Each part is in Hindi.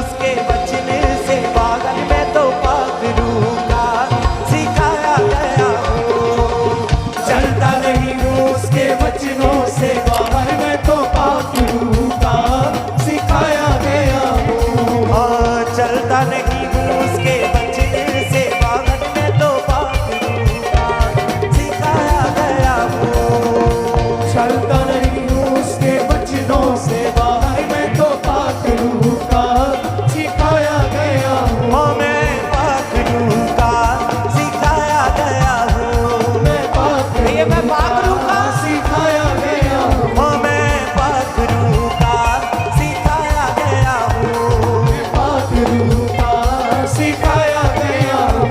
उसके वचन से बागन में तो पाक रूह का सिखाया गया हूँ। चलता नहीं हूँ उसके वचनों से बाहर में तो पाक रूह का सिखाया गया हूँ। और चलता नहीं हूँ उसके वचन से बागन में तो पाक रूह का सिखाया गया हूँ। चलता नहीं हूँ उसके वचनों से बाहर में तो पाक रूह का सिखाया गया हूँ। ओ मैं पाक रूह का सिखाया गया हूँ। मैं पाक ये मैं पाक रूह का सिखाया गया हूँ। ओ मैं पाक रूह का सिखाया गया हूँ। मैं पाक रूह का सिखाया गया हूँ।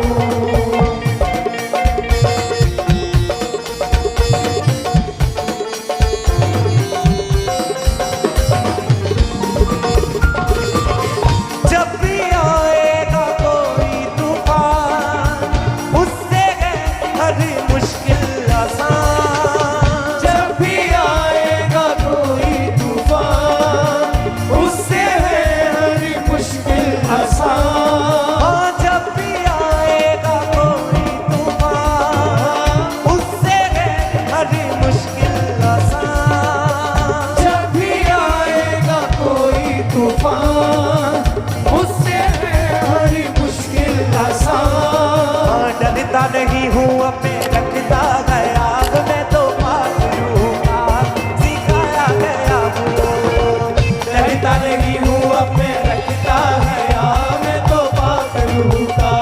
जब भी आएगा कोई तूफान उससे है हर मुश्किल आसान। जब भी आएगा कोई तूफान उससे है हर मुश्किल आसान। और जब भी आएगा कोई तूफान उससे है हर मुश्किल आसान। जब भी आएगा कोई तूफान उससे है हर मुश्किल आसान। डरता नहीं हूँ अब मैं रखता गया अब मैं तो पाक रूह का सिखाया गया हूँ। डरता नहीं हूँ अब मैं रखता गया मैं तो पाक रूह का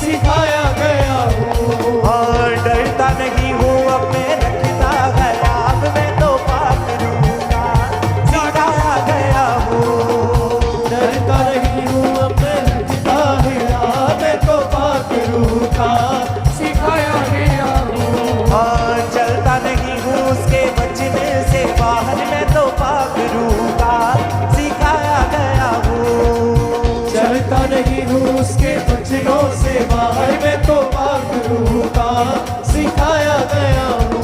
सिखाया गया हूँ। और डरता नहीं हूँ अब मैं रखता गया अब मैं तो पाक रूह का सिखाया गया हूँ। डरता नहीं हूँ अब मैं रखता गया मैं तो पाक रूह का सिखाया गया हूँ। और चलता नहीं हूँ उसके वचन से बाहर मैं तो पाक रूह का सिखाया गया हूँ। चलता नहीं हूँ उसके वचनों से बाहर में तो पाक रूह का सिखाया गया हूँ।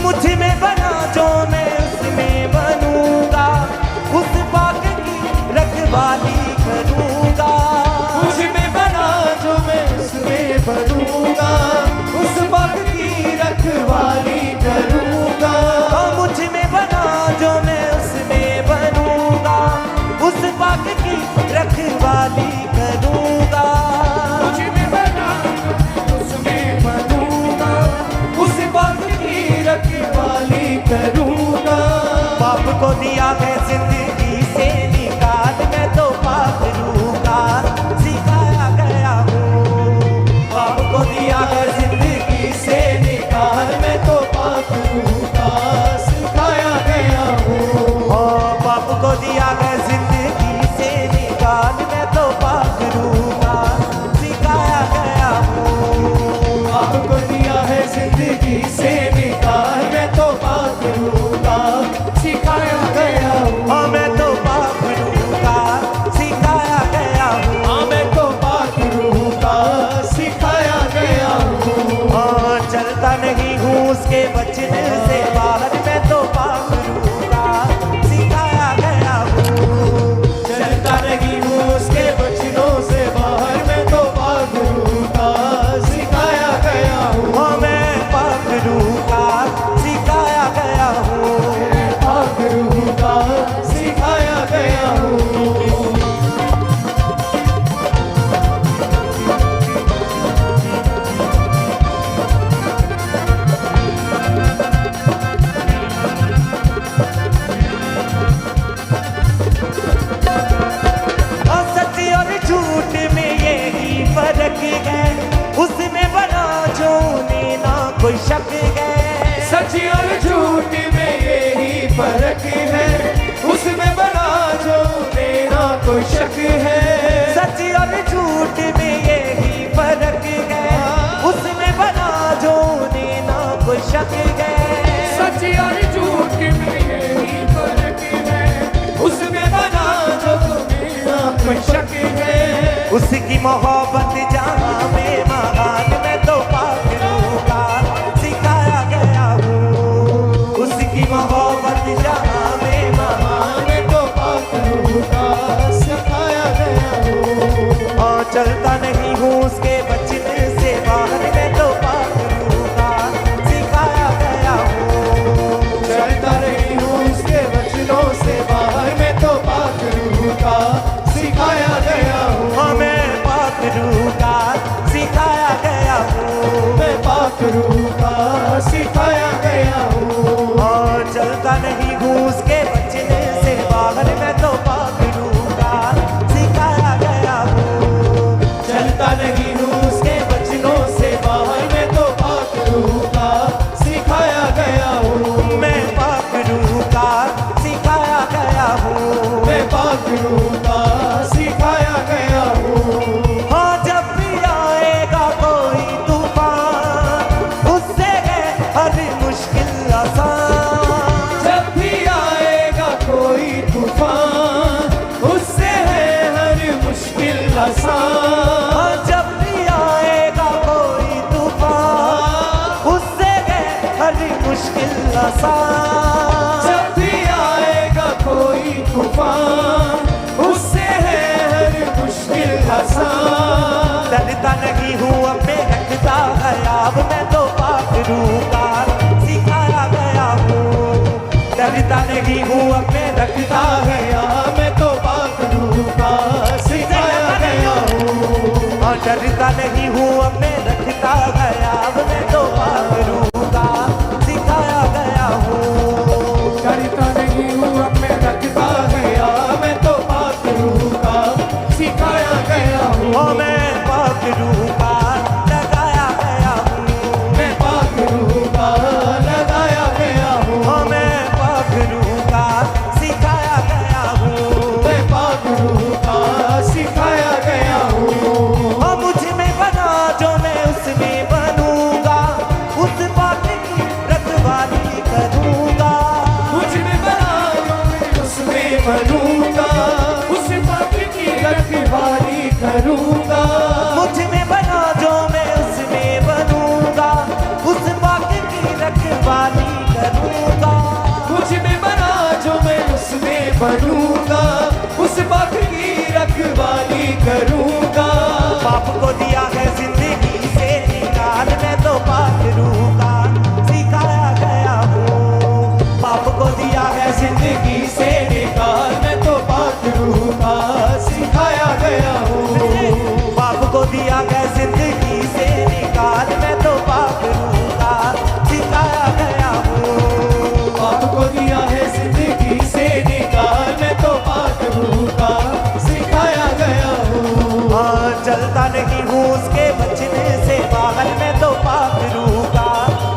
मुझ में बना जो मैं उसमें बनूंगा उस पाक की रखवाली करूंगा। मुझ में बना जो मैं उसमें बनूंगा उस पाक की रखवाली करूंगा। और मुझ में बना जो मैं उसमें बनूंगा उस पाक की रखवाली करूंगा। मुझ में बना उसमें बनूंगा उस पाक की रखवाली करूंगा। पाप को दिया है जिंदगी से निकाल मैं तो पाक रूह का सिखाया गया हूँ। पाप को दिया है जिंदगी से निकाल मैं तो पाक रूह का सिखाया गया हूँ। ओ पाप को दिया है जिंदगी से निकाल मैं तो पाक रूह का सिखाया गया हूँ। पाप को दिया है जिंदगी से निकाल मैं तो पाक रूह का सिखाया गया हूँ। ओ मैं तो पाक रूह का सिखाया गया हूँ। हाँ मैं तो पाक रूह का सिखाया गया हूँ। ओ चलता नहीं हूँ उसके वचन से बाहर मैं तो पाक रूह का सिखाया गया हूँ। चलता नहीं हूँ उसके वचनों से बाहर मैं तो पाक रूह का सिखाया गया हूँ। ओ मैं पाक रूह का सिखाया गया हूँ। मैं पाक रूह का सिखाया गया हूँ। और सच और झूठ में यही फर्क है उसमें बना जो उन्हें ना कोई शक है। सच और झूठ में यही फर्क है उसमें बना जो मेरा कोई शक है। सच और झूठ में यही फर्क है उसमें बना जो उन्हें ना कोई शक है। सच और झूठ में यही फर्क है उसमें बना जो मोहब्बत जहाँ में महान मैं तो पागलों का सिखाया गया हूँ। उसकी मोहब्बत जहाँ में महान मैं तो पागलों का सिखाया गया हूँ। और चलता नहीं हूँ उसके बचने से बाहर मैं तो पागलों का सिखाया गया हूँ। चलता नहीं हूँ उसके वचनों से बाहर मैं तो पागलों का सिखाया गया हूँ। हमें पागलों का सिखाया गया हूँ। मैं पागलों का सिखाया गया हूँ। और चलता नहीं हूँ उसके बचने से बाहर मैं तो पागलों का सिखाया गया हूँ। चलता नहीं हूँ उसके वचनों से बाहर मैं तो पागलों का सिखाया गया हूँ। मैं पागलों का सिखाया गया हूँ। मैं पागलों का सिखाया गया हूँ। हाँ जब भी आएगा कोई तूफान उससे है हर मुश्किल आसान। जब भी आएगा कोई तूफान उससे है हर मुश्किल आसान। हाँ जब भी आएगा कोई तूफान उससे है हर मुश्किल आसान। जब भी आएगा कोई तूफान उससे है हर मुश्किल आसान। डरता नहीं हूँ अब मैं रखता गया अब मैं तो पागलों का सिखाया गया हूँ। डरता नहीं हूँ अब मैं रखता गया मैं तो पागलों का सिखाया गया हूँ। और डरता नहीं हूँ अब मैं रखता गया अब मैं तो पागलों का सिखाया गया हूँ। डरता नहीं हूँ अब मैं रखता गया मैं तो पागलों का सिखाया गया हूँ। और मैं पागलों का लगाया गया हूँ। मैं पागलों का लगाया गया हूँ। और मैं पागलों का सिखाया गया हूँ। मैं पागलों का सिखाया गया हूँ। और मुझ में बना जो मैं उसमें बनूंगा उस बात की रखवाली करूंगा। मुझ में बना जो मैं उसमें बनूंगा उस बात की रखवाली करूंगा। मुझ में बना जो मैं उसमें बनूंगा उस बात की रखवाली करूंगा। मुझ में बना जो मैं उसमें बनूंगा उस बात की रखवाली करूंगा। बाप को दिया है जिंदगी से निकाल मैं तो पागलों का सिखाया गया हूँ। बाप को दिया है जिंदगी से निकाल मैं तो पागलों का सिखाया गया हूँ। बाप को दिया है जिंदगी से निकाल मैं तो पागलों का सिखाया गया हूँ। बाप को दिया है जिंदगी से निकाल मैं तो पागलों का सिखाया गया हूँ। हाँ चलता नहीं हूँ उसके बचने से बाहर मैं तो पागलों का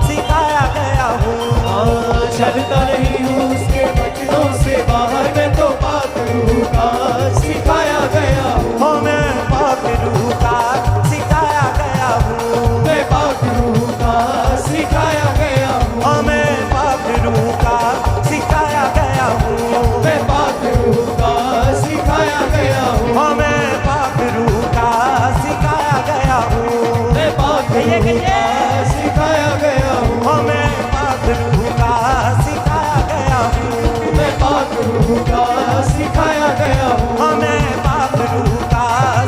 सिखाया गया हूँ। चलता नहीं हूँ उसके वचनों से बाहर मैं तो पागलों का सिखाया गया हूँ। हाँ मैं पागलों का सिखाया गया हूँ। मैं पागलों का सिखाया गया हूँ। हाँ मैं पागलों का सिखाया गया हूँ। मैं पागलों का सिखाया गया हूँ। हाँ मैं पागलों का सिखाया गया हूँ। मैं पागलों का सिखाया गया हूँ। हाँ मैं पागलों का सिखाया गया हूँ। मैं पागलों का सिखाया गया हूँ। हाँ मैं पागलों का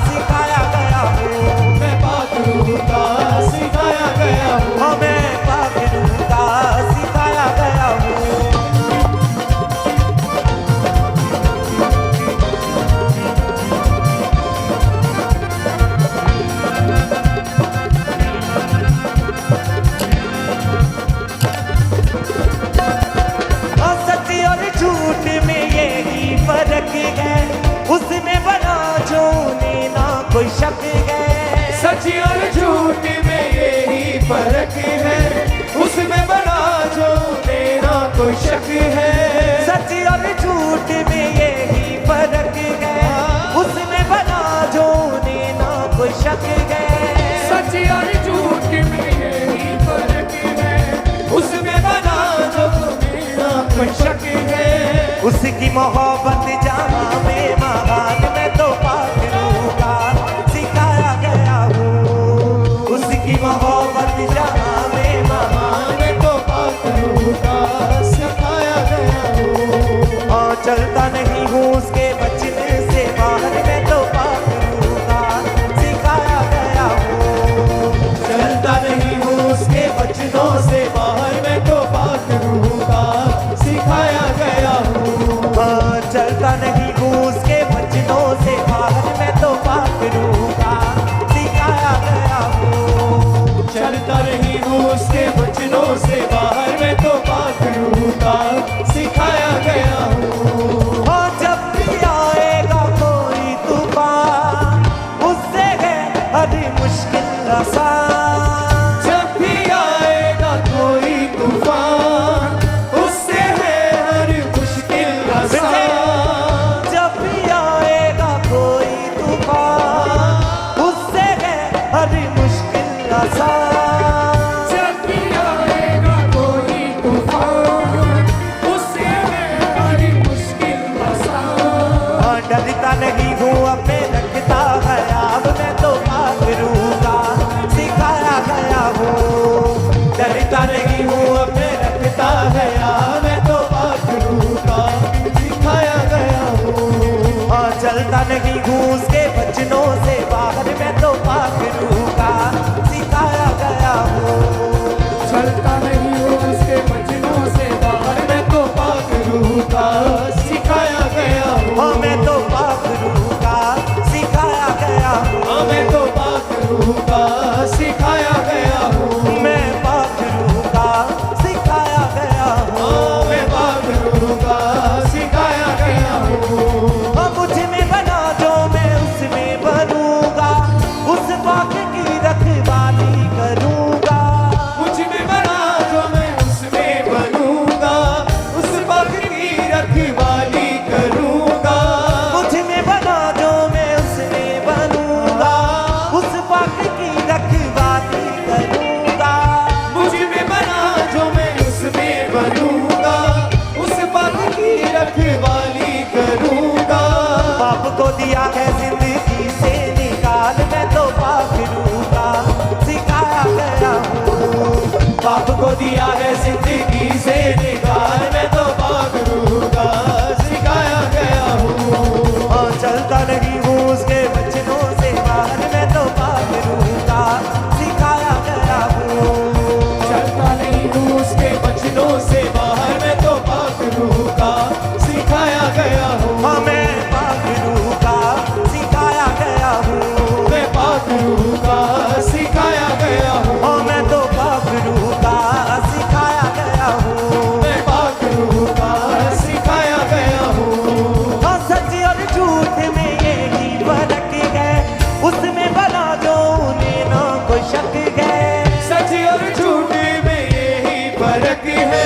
सिखाया गया हूँ। मैं पागलों का सिखाया गया हूँ। हाँ मैं पागलों का सिखाया गया हूँ। हाँ सच और झूठ में यही फर्क है उसमें बना जो ना कोई शक है। सच और झूठ में यही फर्क है उसमें बना जो मेरा कोई शक है। सच और झूठ में यही फर्क है उसमें बना जो ना कोई शक है। सच और झूठ में यही फर्क है उसमें बना जो मेरा कोई शक है। उसकी मोहब्बत जहाँ में महान मैं तो पागलों का सिखा हाँ चलता नहीं घूस के बचनों से बाहर मैं तो पाक रूह का सिखाया गया हूँ चलता नहीं हूँ उसके वचनों से बाहर, मैं तो पाक रूह का सिखाया गया हूँ। हाँ मैं तो पाक रूह का सिखाया गया हूँ हाँ मैं तो पाक रूह का सिखाया गया हूँ। मैं पाक रूह का सिखाया गया हूँ हाँ मैं पाक रूह का सिखाया गया हूँ। हाँ मुझ में बना जो मैं उसमें बनूंगा उस पाक की रखवाली करूंगा मुझ में बना जो मैं उसमें बनूंगा, उस पाक की रखवाली करूंगा। मुझ में बना जो मैं उसमें बनूंगा उस पाक की रखवाली करूंगा मुझ में बना जो मैं उसमें बनूंगा, उस पाक की रखवाली करूंगा। बाप को दिया है जिंदगी से निकाल मैं तो पाक रूह का सिखाया गया हूँ बाप को दिया है जिंदगी से निकाल, मैं तो पाक रूह का सिखाया गया हूँ। हाँ चलता नहीं हूँ उसके वचनों से बाहर मैं तो पाक रूह का सिखाया गया हूँ चलता नहीं हूँ उसके वचनों से बाहर, मैं तो पाक रूह का सिखाया गया हूँ। हाँ मैं पाक रूह का सिखाया गया हूँ मैं पाक रूह का सिखाया गया हूँ। हाँ मैं तो पाक रूह का सिखाया गया हूँ मैं पाक रूह का सिखाया गया हूँ। हाँ सच और झूठ में यही फर्क है उसमें बना जो उन्हें ना कोई शक है सच और झूठ में यही फर्क है,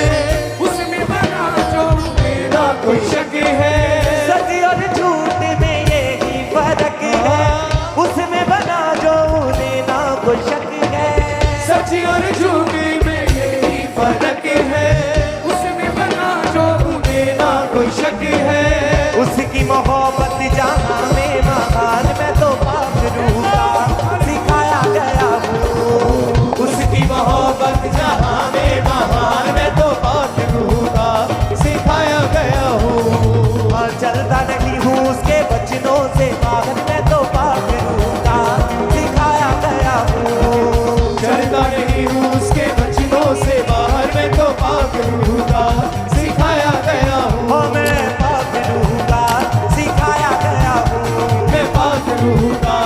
उसमें बना जो मेरा कोई शक है। सच और झूठ में यही फर्क है उसमें बना जो उन्हें ना कोई शक है सच और झूठ में यही फर्क है, उसमें बना जो मेरा कोई शक है। उसकी मोहब्बत जहाँ में महान मैं तो पाक रूह का सिखाया गया हूँ उसकी मोहब्बत जहाँ में महान, मैं तो पाक रूह का सिखाया गया हूँ। हाँ चलता नहीं हूँ उसके बचनों से बाहर मैं तो पाक रूह का सिखाया गया हूँ चलता नहीं हूँ उसके वचनों से बाहर, मैं तो पाक रूह का सिखाया गया हूँ। हाँ मैं पाक रूह का सिखाया गया हूँ मैं पाक रूह का